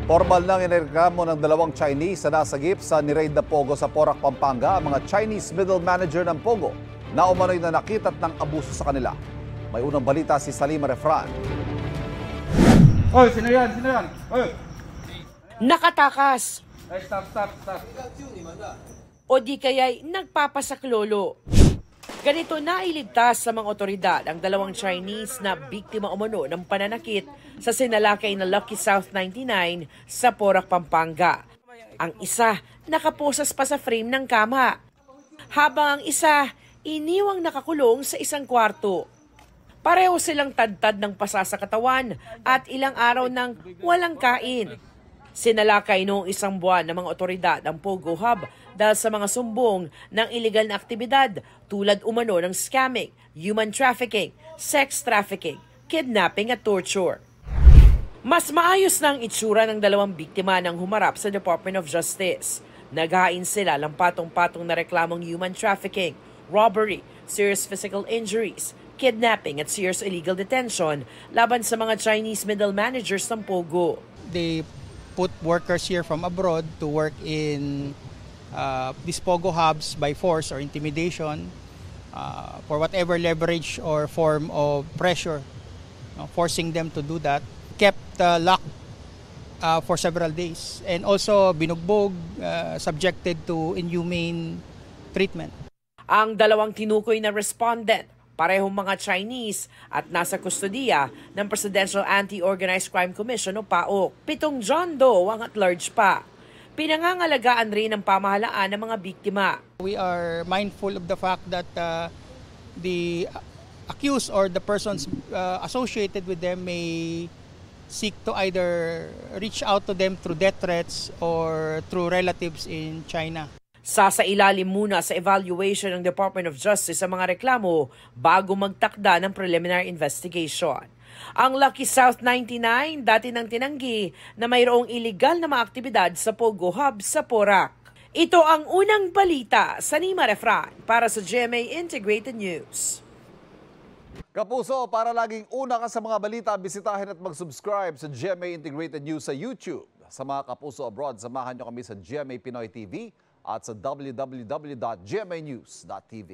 Formal nang inireklamo ng dalawang Chinese na nasagip sa ni-raid na Pogo sa Porac, Pampanga ang mga Chinese middle manager ng Pogo na umano'y nanakit at ng abuso sa kanila. May unang balita si Salima Refran. Oy, sino yan? Sino yan? Oy! Nakatakas! Ay, stop. O di kaya'y nagpapasaklolo. Ganito na iligtas sa mga otoridad ang dalawang Chinese na biktima umano ng pananakit sa sinalakay na Lucky South 99 sa Porac, Pampanga. Ang isa nakaposas pa sa frame ng kama, habang ang isa iniwang nakakulong sa isang kwarto. Pareho silang tadtad ng pasa sa katawan at ilang araw ng walang kain. Sinalakay noong isang buwan ng mga otoridad ang Pogo Hub dahil sa mga sumbong ng iligal na aktibidad tulad umano ng scamming, human trafficking, sex trafficking, kidnapping at torture. Mas maayos na ang itsura ng dalawang biktima nang humarap sa Department of Justice. Naghain sila ng patong-patong na reklamong human trafficking, robbery, serious physical injuries, kidnapping at serious illegal detention laban sa mga Chinese middle managers ng Pogo. They put workers here from abroad to work in these Pogo hubs by force or intimidation for whatever leverage or form of pressure, forcing them to do that. Kept locked for several days and also binugbog, subjected to inhumane treatment. Ang dalawang tinukoy na respondent, parehong mga Chinese at nasa kustodiya ng Presidential Anti-Organized Crime Commission o PAOC. 7 John Doe ang at large pa. Pinangangalagaan rin ng pamahalaan ng mga biktima. We are mindful of the fact that the accused or the persons associated with them may seek to either reach out to them through death threats or through relatives in China. Sasailalim muna sa evaluation ng Department of Justice sa mga reklamo bago magtakda ng preliminary investigation. Ang Lucky South 99 dati nang tinanggi na mayroong iligal na mga aktibidad sa Pogo Hub sa Porac. Ito ang unang balita sa Salima Refran para sa GMA Integrated News. Kapuso, para laging una ka sa mga balita, bisitahin at mag-subscribe sa GMA Integrated News sa YouTube. Sa mga kapuso abroad, samahan nyo kami sa GMA Pinoy TV at sa www.gmanews.tv.